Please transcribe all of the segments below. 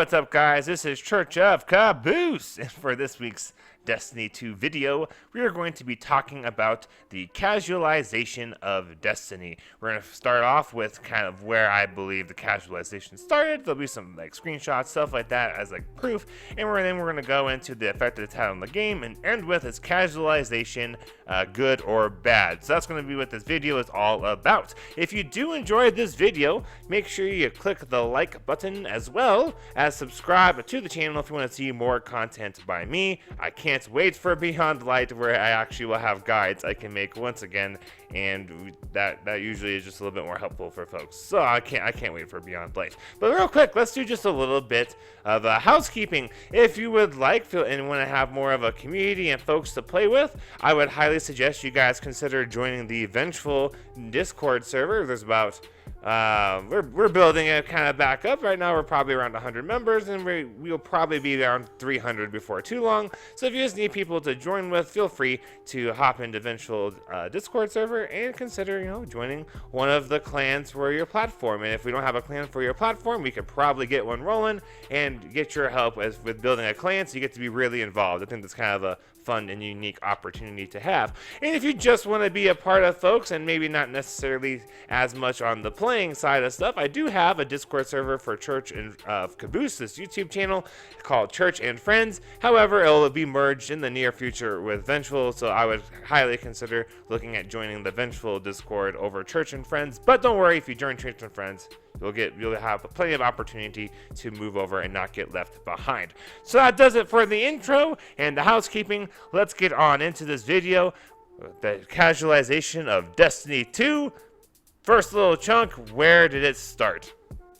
what's up, guys? This is Church of Caboose, and for this week's Destiny 2 video, we are going to be talking about the casualization of Destiny. We're going to start off with kind of where I believe the casualization started. There'll be some screenshots, stuff like that as proof, and then we're going to go into the effect of the title on the game and end with is casualization good or bad. So that's going to be what this video is all about. If you do enjoy this video, make sure you click the like button as well as subscribe to the channel if you want to see more content by me. I can't wait for Beyond Light, where I actually will have guides I can make once again, and that usually is just a little bit more helpful for folks. So I can't wait for Beyond Light. But real quick, let's do just a little bit of housekeeping. If you would like and want to have more of a community and folks to play with, I would highly suggest you guys consider joining the Vengeful Discord server. There's about we're building it kind of back up. Right now we're probably around 100 members, and we'll probably be around 300 before too long. So if you just need people to join with, feel free to hop into Vengeful Discord server and consider joining one of the clans for your platform. And if we don't have a clan for your platform, we could probably get one rolling and get your help with building a clan, so you get to be really involved. I think that's kind of a fun and unique opportunity to have. And if you just want to be a part of folks and maybe not necessarily as much on the playing side of stuff, I do have a Discord server for Church of Caboose, this YouTube channel called Church and Friends. However, it will be merged in the near future with Vengeful, so I would highly consider looking at joining the Vengeful Discord over Church and Friends. But don't worry, if you join Church and Friends, you'll have plenty of opportunity to move over and not get left behind. So that does it for the intro and the housekeeping. Let's get on into this video. The casualization of Destiny 2. First little chunk, where did it start?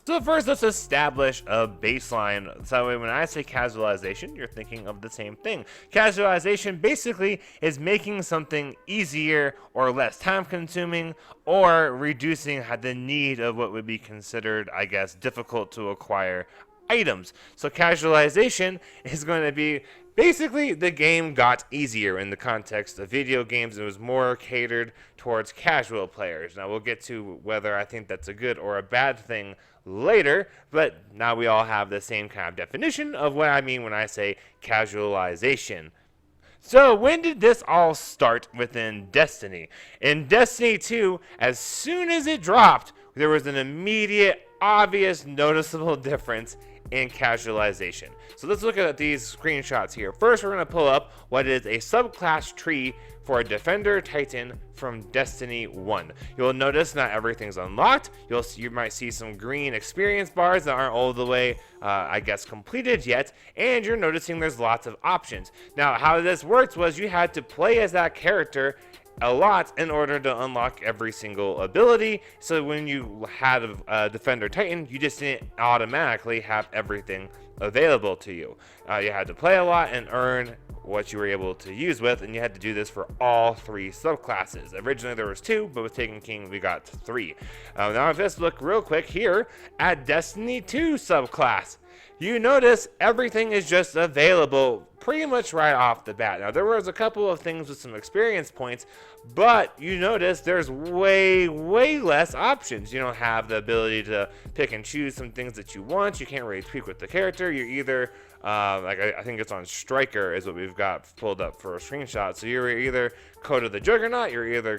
So first, let's establish a baseline. So when I say casualization, you're thinking of the same thing. Casualization basically is making something easier or less time consuming, or reducing the need of what would be considered, I guess, difficult to acquire items. So casualization is going to be basically the game got easier in the context of video games. It was more catered towards casual players. Now we'll get to whether I think that's a good or a bad thing later, but now we all have the same kind of definition of what I mean when I say casualization. So when did this all start within Destiny? In Destiny 2, as soon as it dropped, there was an immediate, obvious, noticeable difference in casualization. So let's look at these screenshots here. First, we're going to pull up what is a subclass tree for a Defender Titan from Destiny 1. You'll notice not everything's unlocked. You might see some green experience bars that aren't all the way, I guess, completed yet, and you're noticing there's lots of options. Now, how this works was you had to play as that character a lot in order to unlock every single ability. So when you had a Defender Titan, you just didn't automatically have everything available to you. You had to play a lot and earn what you were able to use with, and you had to do this for all three subclasses. Originally there was two, but with Taken King we got three. Now if let's look real quick here at Destiny 2 subclass, you notice everything is just available pretty much right off the bat. Now, there was a couple of things with some experience points, but you notice there's way less options. You don't have the ability to pick and choose some things that you want. You can't really tweak with the character. You're either, I think it's on Striker is what we've got pulled up for a screenshot. So you're either Code of the Juggernaut, you're either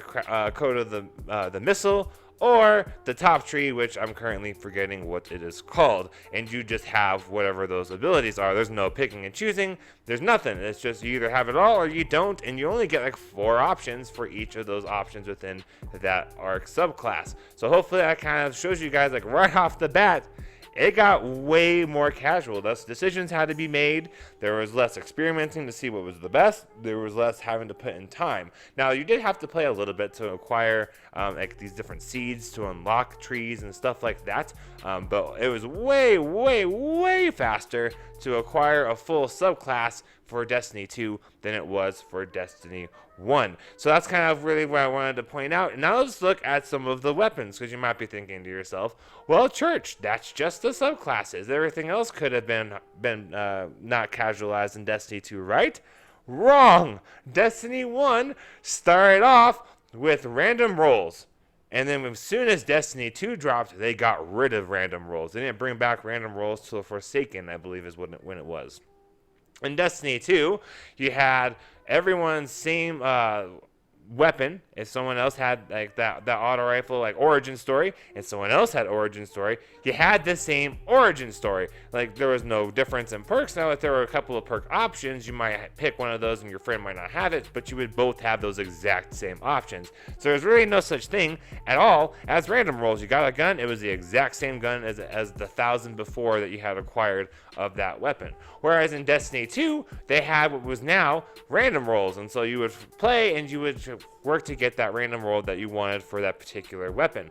Code of the Missile, or the top tree, which I'm currently forgetting what it is called, and you just have whatever those abilities are. There's no picking and choosing. There's nothing. It's just you either have it all or you don't, and you only get 4 options for each of those options within that ARC subclass. So hopefully that kind of shows you guys right off the bat, it got way more casual. Thus, decisions had to be made. There was less experimenting to see what was the best. There was less having to put in time. Now, you did have to play a little bit to acquire these different seeds to unlock trees and stuff like that. But it was way faster to acquire a full subclass for Destiny 2 than it was for Destiny 1. So that's kind of really what I wanted to point out. And now let's look at some of the weapons, because you might be thinking to yourself, well, Church, that's just the subclasses. Everything else could have been not casualized in Destiny 2, right? Wrong! Destiny 1 started off with random rolls. And then as soon as Destiny 2 dropped, they got rid of random rolls. They didn't bring back random rolls till Forsaken, I believe is when it was. In Destiny 2, you had everyone's same weapon. If someone else had like that auto rifle like origin story, and someone else had origin story, you had the same origin story. Like there was no difference in perks. Now if there were a couple of perk options, you might pick one of those and your friend might not have it, but you would both have those exact same options. So there's really no such thing at all as random rolls. You got a gun, it was the exact same gun as the 1,000 before that you had acquired of that weapon. Whereas in Destiny 2, they had what was now random rolls, and so you would play and you would work to get that random roll that you wanted for that particular weapon.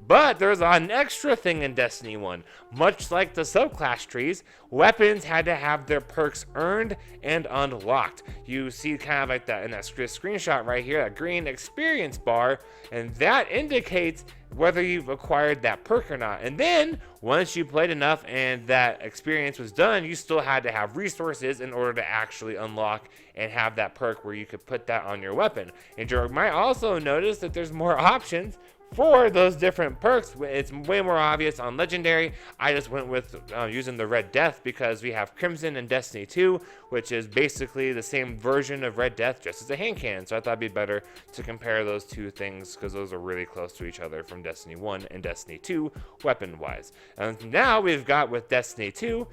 But there's an extra thing in Destiny 1. Much like the subclass trees, weapons had to have their perks earned and unlocked. You see kind of like that in that screenshot right here, that green experience bar, and that indicates whether you've acquired that perk or not. And then once you played enough and that experience was done, you still had to have resources in order to actually unlock and have that perk where you could put that on your weapon. And you might also notice that there's more options for those different perks. It's way more obvious on Legendary. I just went with using the Red Death because we have Crimson in Destiny 2, which is basically the same version of Red Death just as a hand cannon. So I thought it'd be better to compare those two things because those are really close to each other from Destiny 1 and Destiny 2 weapon-wise. And now we've got with Destiny 2,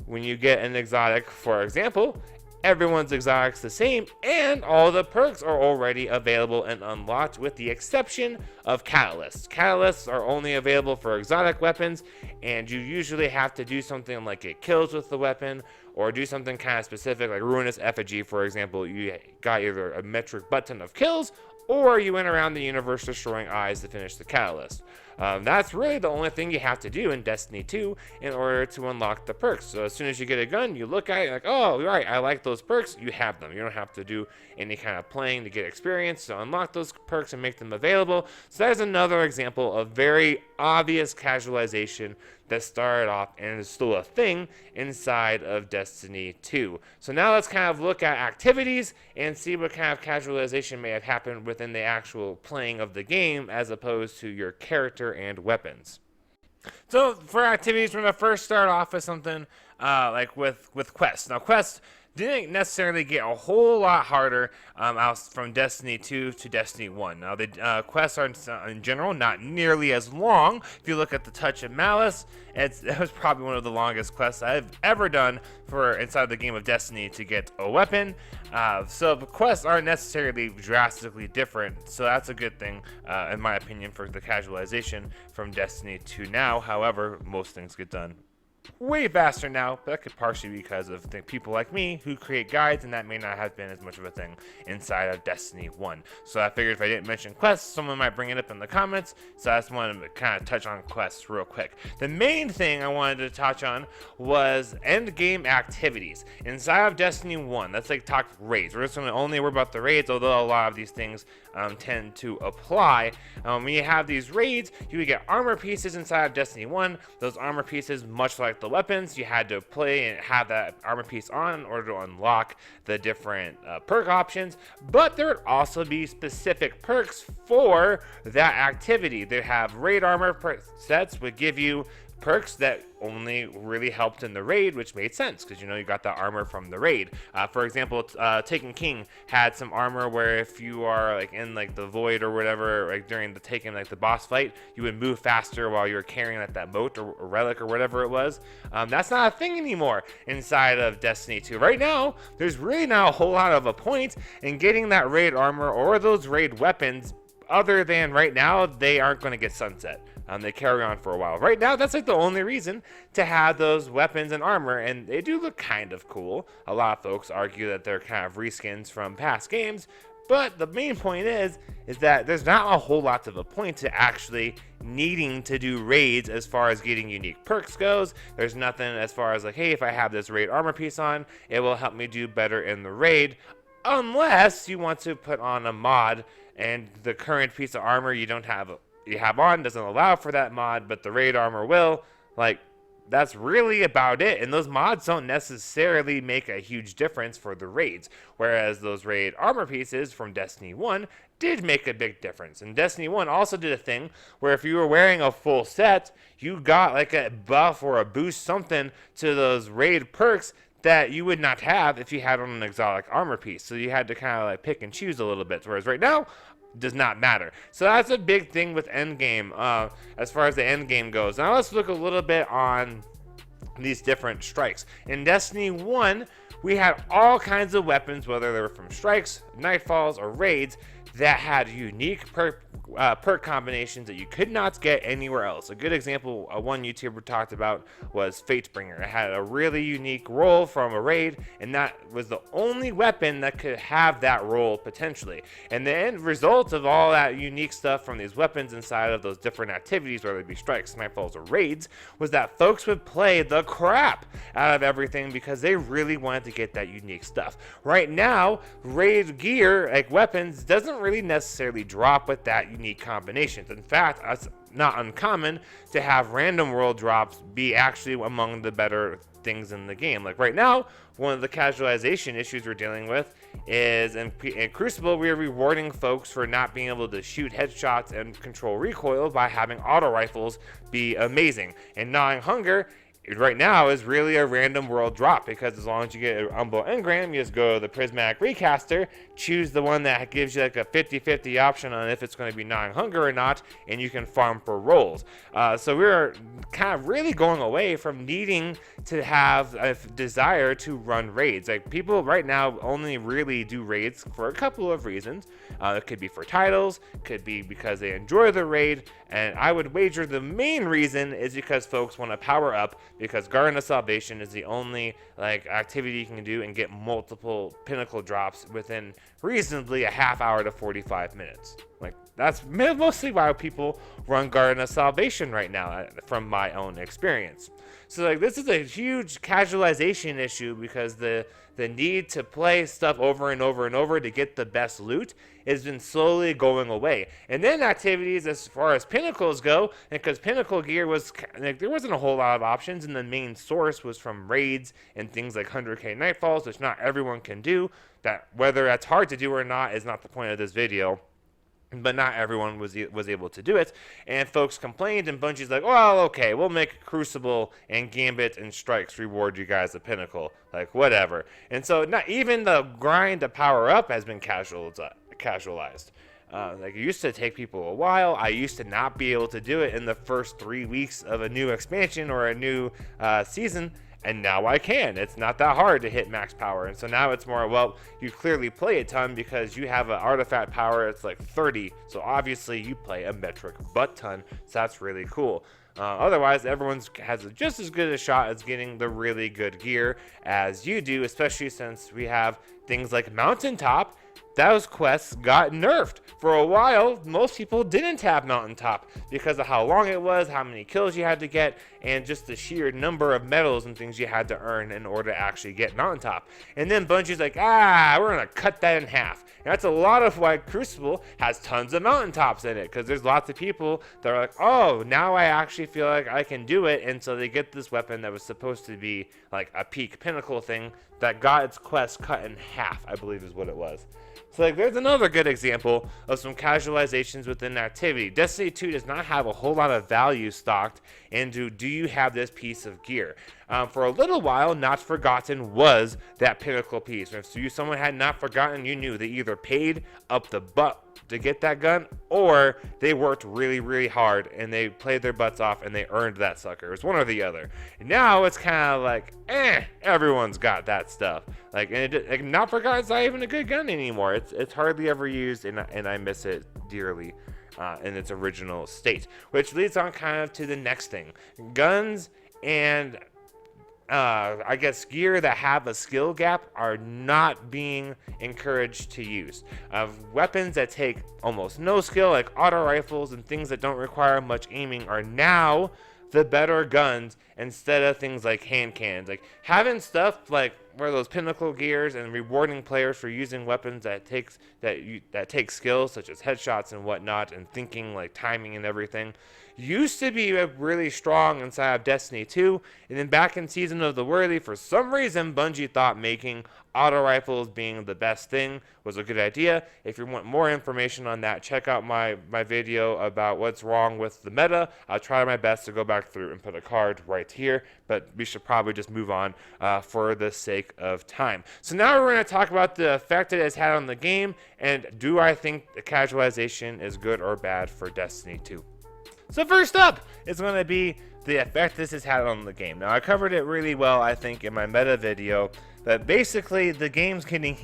when you get an exotic, for example, everyone's exotic's the same, and all the perks are already available and unlocked with the exception of catalysts. Catalysts are only available for exotic weapons, and you usually have to do something like get kills with the weapon, or do something kind of specific, like Ruinous Effigy, for example. You got either a metric button of kills, or you went around the universe destroying eyes to finish the catalyst. That's really the only thing you have to do in Destiny 2 in order to unlock the perks. So as soon as you get a gun, you look at it like, oh, right, I like those perks, you have them. You don't have to do any kind of playing to get experience to unlock those perks and make them available. So that's another example of very obvious casualization that started off and is still a thing inside of Destiny 2. So now let's kind of look at activities and see what kind of casualization may have happened within the actual playing of the game as opposed to your character and weapons. So for activities, we're going to first start off with something like with quests. Now quests didn't necessarily get a whole lot harder out from Destiny 2 to Destiny 1. Now, the quests are, in general, not nearly as long. If you look at the Touch of Malice, that was probably one of the longest quests I've ever done for inside the game of Destiny to get a weapon. So the quests aren't necessarily drastically different, so that's a good thing, in my opinion, for the casualization from Destiny 2 now. However, most things get done way faster now, but that could partially be because of people like me who create guides, and that may not have been as much of a thing inside of Destiny 1. So I figured if I didn't mention quests, someone might bring it up in the comments, so I just wanted to kind of touch on quests real quick. The main thing I wanted to touch on was end game activities. Inside of Destiny 1, let's like talk raids. We're just going to only worry about the raids, although a lot of these things tend to apply. When you have these raids, you would get armor pieces inside of Destiny 1. Those armor pieces, much like the weapons, you had to play and have that armor piece on in order to unlock the different perk options, but there would also be specific perks for that activity. They have raid armor sets would give you perks that only really helped in the raid, which made sense because you got that armor from the raid. For example, Taken King had some armor where if you are like in like the void or whatever, like during the Taken like the boss fight, you would move faster while you're carrying like that moat or relic or whatever it was. That's not a thing anymore inside of Destiny 2. Right now, there's really not a whole lot of a point in getting that raid armor or those raid weapons, other than right now they aren't going to get sunset. They carry on for a while. Right now, that's like the only reason to have those weapons and armor, and they do look kind of cool. A lot of folks argue that they're kind of reskins from past games, but the main point is that there's not a whole lot of a point to actually needing to do raids as far as getting unique perks goes. There's nothing as far as like, hey, if I have this raid armor piece on, it will help me do better in the raid, unless you want to put on a mod and the current piece of armor you have on doesn't allow for that mod, but the raid armor will. Like, that's really about it. And those mods don't necessarily make a huge difference for the raids, whereas those raid armor pieces from Destiny 1 did make a big difference. And Destiny 1 also did a thing where if you were wearing a full set, you got like a buff or a boost, something to those raid perks that you would not have if you had on an exotic armor piece. So you had to kind of like pick and choose a little bit. Whereas right now, does not matter. So that's a big thing with endgame, as far as the endgame goes. Now let's look a little bit on these different strikes. In Destiny 1, we had all kinds of weapons, whether they were from strikes, nightfalls, or raids, that had unique perk combinations that you could not get anywhere else. A good example, one YouTuber talked about, was Fatebringer. It had a really unique role from a raid, and that was the only weapon that could have that role potentially. And the end result of all that unique stuff from these weapons inside of those different activities, whether it be strikes, nightfalls, or raids, was that folks would play the crap out of everything because they really wanted to get that unique stuff. Right now, raid gear, like weapons, doesn't really necessarily drop with that unique combinations. In fact, it's not uncommon to have random world drops be actually among the better things in the game. Like right now, one of the casualization issues we're dealing with is in Crucible, we are rewarding folks for not being able to shoot headshots and control recoil by having auto rifles be amazing. And Gnawing Hunger right now is really a random world drop, because as long as you get an Umbo engram, you just go to the Prismatic Recaster, choose the one that gives you like a 50-50 option on if it's going to be Gnawing Hunger or not, and you can farm for rolls. So we're kind of really going away from needing to have a desire to run raids. Like people right now only really do raids for a couple of reasons. It could be for titles, could be because they enjoy the raid, and I would wager the main reason is because folks want to power up, because Garden of Salvation is the only like activity you can do and get multiple pinnacle drops within reasonably a half hour to 45 minutes. Like that's mostly why people run Garden of Salvation right now, from my own experience. So like this is a huge casualization issue, because the need to play stuff over and over and over to get the best loot has been slowly going away. And then activities as far as pinnacles go, because pinnacle gear was like, there wasn't a whole lot of options, and the main source was from raids and things like 100k nightfalls, which not everyone can do. That whether that's hard to do or not is not the point of this video. But not everyone was able to do it, and folks complained, and Bungie's like, well, okay, we'll make Crucible and Gambit and Strikes reward you guys a pinnacle, like whatever. And so not even the grind to power up has been casualized. Like it used to take people a while. I used to not be able to do it in the first 3 weeks of a new expansion or a new season. And now I can. It's not that hard to hit max power. And so now it's more, well, you clearly play a ton because you have an artifact power. It's like 30. So obviously you play a metric butt ton. So that's really cool. Otherwise, everyone has just as good a shot as getting the really good gear as you do, especially since we have things like Mountaintop. Those quests got nerfed. For a while, most people didn't have Mountaintop because of how long it was, how many kills you had to get, and just the sheer number of medals and things you had to earn in order to actually get Mountaintop. And then Bungie's like, we're going to cut that in half. And that's a lot of why Crucible has tons of Mountaintops in it, because there's lots of people that are like, oh, now I actually feel like I can do it. And so they get this weapon that was supposed to be like a peak pinnacle thing that got its quest cut in half, I believe is what it was. So like, there's another good example of some casualizations within activity. Destiny 2 does not have a whole lot of value stocked into do you have this piece of gear. For a little while, Not Forgotten was that pinnacle piece. If someone had Not Forgotten, you knew they either paid up the butt to get that gun, or they worked really, really hard and they played their butts off and they earned that sucker. It was one or the other. And now it's kind of like, everyone's got that stuff. Like, and Not Forgotten's not even a good gun anymore. It's hardly ever used, and I miss it dearly. In its original state, which leads on kind of to the next thing. Guns and I guess gear that have a skill gap are not being encouraged to use. Weapons that take almost no skill, like auto rifles and things that don't require much aiming, are now the better guns instead of things like hand cannons. Like having stuff like where those pinnacle gears and rewarding players for using weapons that take skills such as headshots and whatnot, and thinking like timing and everything, used to be really strong inside of Destiny 2. And then back in Season of the Worthy, for some reason, Bungie thought making auto rifles being the best thing was a good idea. If you want more information on that, check out my video about what's wrong with the meta. I'll try my best to go back through and put a card right here, but we should probably just move on for the sake of time. So now we're going to talk about the effect it has had on the game, and do I think the casualization is good or bad for Destiny 2? So first up is going to be the effect this has had on the game. Now, I covered it really well, I think, in my meta video, but basically the game's getting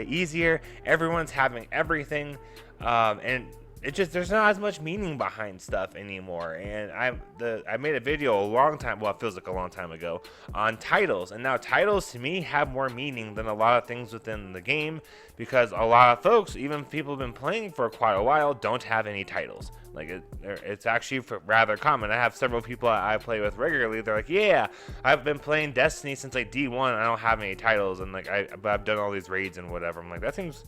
easier, everyone's having everything, and it just, there's not as much meaning behind stuff anymore. And I made a video a long time, well, it feels like a long time ago, on titles. And now titles to me have more meaning than a lot of things within the game, because a lot of folks, even people who've been playing for quite a while, don't have any titles. Like it's actually rather common. I have several people I play with regularly. They're like, yeah, I've been playing Destiny since like D1. I don't have any titles, and like I've done all these raids and whatever. I'm like, that seems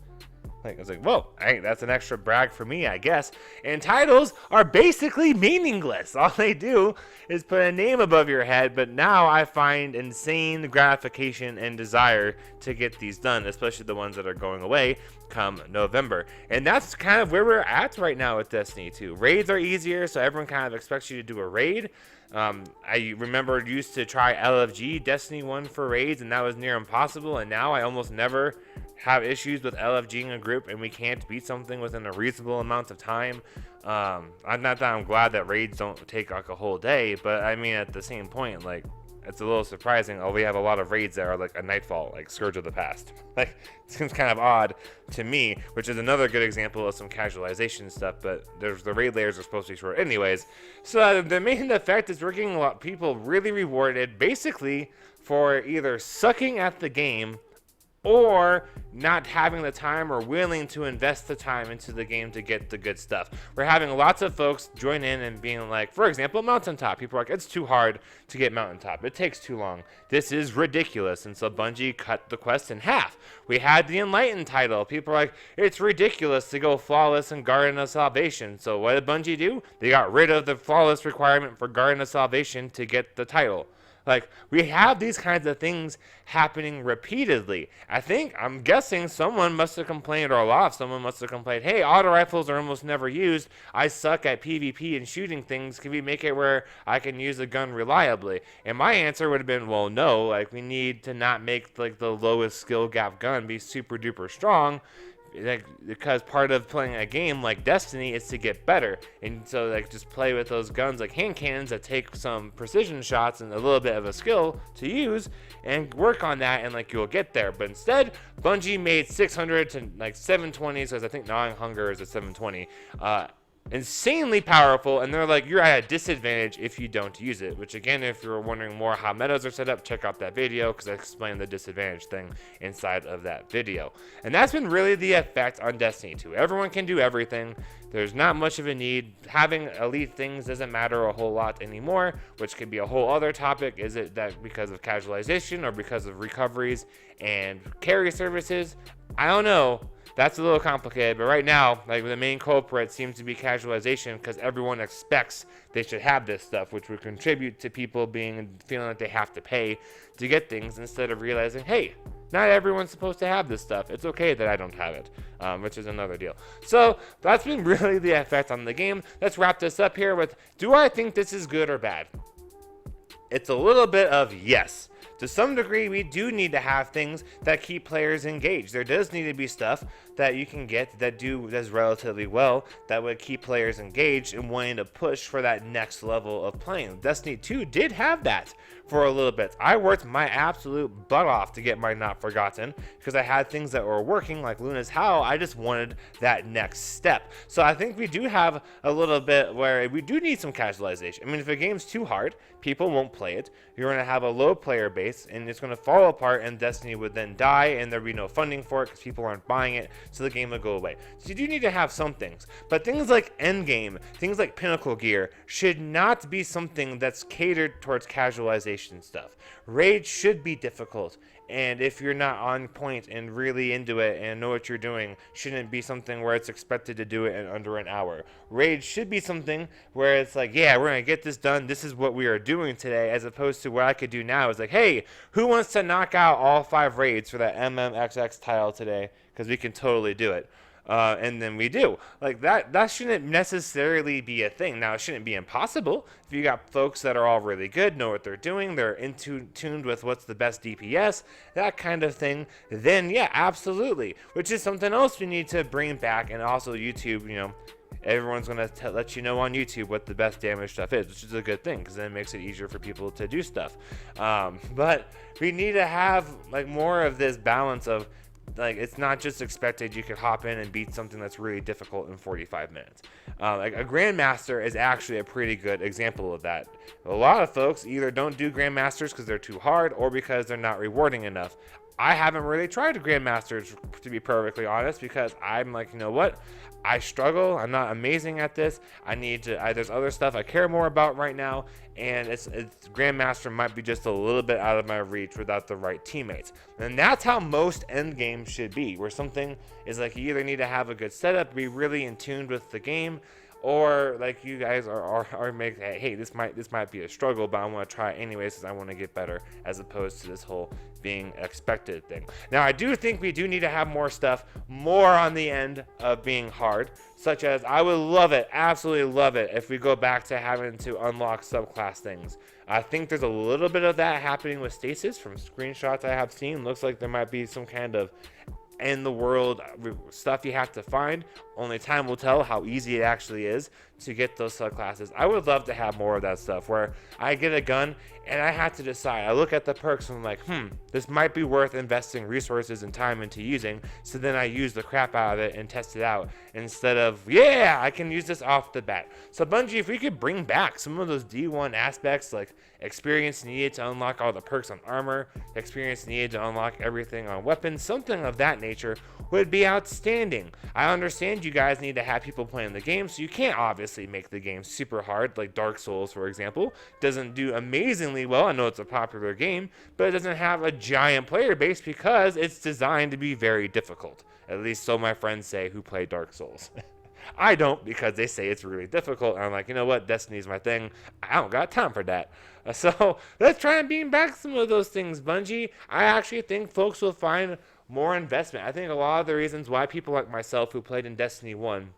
like, I was like, whoa, that's an extra brag for me, I guess. And titles are basically meaningless. All they do is put a name above your head, but now I find insane gratification and desire to get these done, especially the ones that are going away come November. And that's kind of where we're at right now with Destiny 2. Raids are easier, so everyone kind of expects you to do a raid. I remember used to try LFG Destiny 1 for raids, and that was near impossible, and now I almost never have issues with LFGing a group and we can't beat something within a reasonable amount of time. I'm not that I'm glad that raids don't take like a whole day, but I mean, at the same point, like, it's a little surprising. Oh, we have a lot of raids that are like a Nightfall, like Scourge of the Past. Like, it seems kind of odd to me, which is another good example of some casualization stuff, but the raid layers are supposed to be short anyways. So the main effect is we're getting a lot of people really rewarded basically for either sucking at the game or not having the time or willing to invest the time into the game to get the good stuff. We're having lots of folks join in and being like, for example, Mountaintop. People are like, it's too hard to get Mountaintop. It takes too long. This is ridiculous. And so Bungie cut the quest in half. We had the Enlightened title. People are like, it's ridiculous to go Flawless and Garden of Salvation. So what did Bungie do? They got rid of the Flawless requirement for Garden of Salvation to get the title. Like, we have these kinds of things happening repeatedly. I'm guessing someone must have complained, or a lot of someone must have complained, hey, auto rifles are almost never used. I suck at PvP and shooting things. Can we make it where I can use a gun reliably? And my answer would have been, well, no. Like, we need to not make, like, the lowest skill gap gun be super duper strong. Like, because part of playing a game like Destiny is to get better, and so like just play with those guns like hand cannons that take some precision shots and a little bit of a skill to use, and work on that, and like you'll get there. But instead, Bungie made 600 to like 720s, because I think Gnawing Hunger is a 720, insanely powerful, and they're like, you're at a disadvantage if you don't use it. Which again, if you're wondering more how metas are set up, check out that video, because I explained the disadvantage thing inside of that video. And that's been really the effect on Destiny 2. Everyone can do everything. There's not much of a need. Having elite things doesn't matter a whole lot anymore, which could be a whole other topic. Is it that because of casualization or because of recoveries and carry services? I don't know. That's a little complicated, but right now, like, the main culprit seems to be casualization, because everyone expects they should have this stuff, which would contribute to people feeling like they have to pay to get things, instead of realizing, hey, not everyone's supposed to have this stuff. It's okay that I don't have it, which is another deal. So that's been really the effect on the game. Let's wrap this up here with, do I think this is good or bad? It's a little bit of yes. To some degree, we do need to have things that keep players engaged. There does need to be stuff that you can get that does relatively well that would keep players engaged and wanting to push for that next level of playing. Destiny 2 did have that for a little bit. I worked my absolute butt off to get my Not Forgotten, because I had things that were working, like Luna's Howl. I just wanted that next step. So I think we do have a little bit where we do need some casualization. I mean, if a game's too hard, people won't play it. You're going to have a low player base, and it's going to fall apart, and Destiny would then die, and there'd be no funding for it because people aren't buying it, so the game would go away. So you do need to have some things. But things like Endgame, things like Pinnacle Gear, should not be something that's catered towards casualization stuff. Raids should be difficult, And if you're not on point and really into it and know what you're doing, shouldn't be something where it's expected to do it in under an hour. Raids should be something where it's like, yeah, we're going to get this done. This is what we are doing today, as opposed to what I could do now is like, hey, who wants to knock out all 5 raids for that MMXX tile today? Because we can totally do it. And then we do. Like that shouldn't necessarily be a thing. Now, it shouldn't be impossible. If you got folks that are all really good, know what they're doing, they're tuned with what's the best DPS, that kind of thing, then yeah, absolutely. Which is something else we need to bring back. And also YouTube, everyone's going to let you know on YouTube what the best damage stuff is, which is a good thing because then it makes it easier for people to do stuff. But we need to have like more of this balance of, like, it's not just expected you could hop in and beat something that's really difficult in 45 minutes. Like a Grandmaster is actually a pretty good example of that. A lot of folks either don't do Grandmasters because they're too hard or because they're not rewarding enough. I haven't really tried Grandmasters, to be perfectly honest, because I'm like, you know what? I struggle. I'm not amazing at this. I need to. There's other stuff I care more about right now, and it's Grandmaster might be just a little bit out of my reach without the right teammates. And that's how most end games should be, where something is like you either need to have a good setup, be really in tune with the game, or like you guys are making, hey, this might be a struggle, but I want to try it anyways because I want to get better, as opposed to this whole being expected thing. Now, I do think we do need to have more stuff, more on the end of being hard, such as I would love it, absolutely love it, if we go back to having to unlock subclass things. I think there's a little bit of that happening with Stasis from screenshots I have seen. Looks like there might be some kind of in the world stuff you have to find. Only time will tell how easy it actually is to get those subclasses. I would love to have more of that stuff where I get a gun and I have to decide. I look at the perks and I'm like, this might be worth investing resources and time into using. So then I use the crap out of it and test it out instead of, yeah, I can use this off the bat. So Bungie, if we could bring back some of those D1 aspects, like experience needed to unlock all the perks on armor, experience needed to unlock everything on weapons, something of that nature would be outstanding. I understand you guys need to have people playing the game, so you can't obviously make the game super hard, like Dark Souls, for example. Doesn't do amazingly well. I know it's a popular game, but it doesn't have a giant player base because it's designed to be very difficult. At least so my friends say who play Dark Souls. I don't, because they say it's really difficult. And I'm like, you know what? Destiny's my thing. I don't got time for that. So let's try and beam back some of those things, Bungie. I actually think folks will find more investment. I think a lot of the reasons why people like myself who played in Destiny 1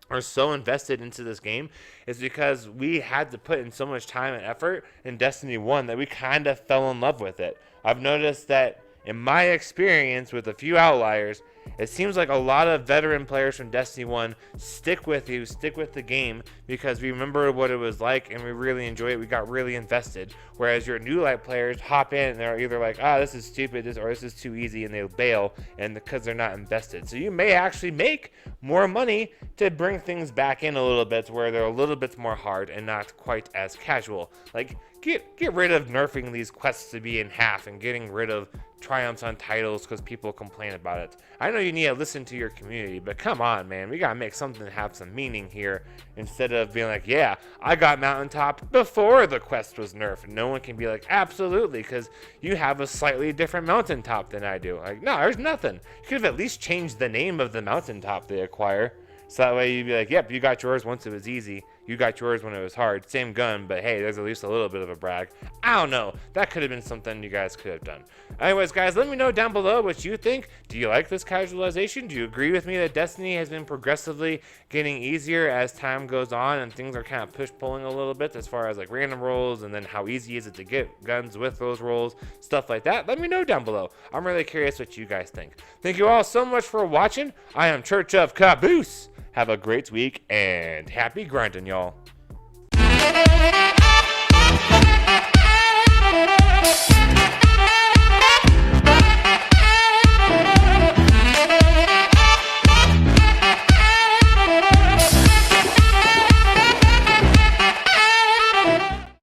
are so invested into this game is because we had to put in so much time and effort in Destiny 1 that we kind of fell in love with it. I've noticed that in my experience with a few outliers, it seems like a lot of veteran players from Destiny 1 stick with the game because we remember what it was like and we really enjoy it. We got really invested. Whereas your new light players hop in and they're either like, this is stupid, or this is too easy, and they bail, and because they're not invested. So you may actually make more money to bring things back in a little bit where they're a little bit more hard and not quite as casual. Like, get rid of nerfing these quests to be in half and getting rid of triumphs on titles because people complain about it. I know you need to listen to your community, but come on, man. We got to make something have some meaning here instead of being like, yeah, I got Mountaintop before the quest was nerfed. No one can be like, absolutely, because you have a slightly different Mountaintop than I do. Like, no, there's nothing. You could have at least changed the name of the Mountaintop they acquire. So that way you'd be like, yep, you got yours once it was easy. You got yours when it was hard. Same gun, but hey, there's at least a little bit of a brag. I don't know. That could have been something you guys could have done. Anyways, guys, let me know down below what you think. Do you like this casualization? Do you agree with me that Destiny has been progressively getting easier as time goes on and things are kind of push-pulling a little bit as far as like random rolls and then how easy is it to get guns with those rolls, stuff like that? Let me know down below. I'm really curious what you guys think. Thank you all so much for watching. I am Church of Caboose. Have a great week and happy grinding, y'all.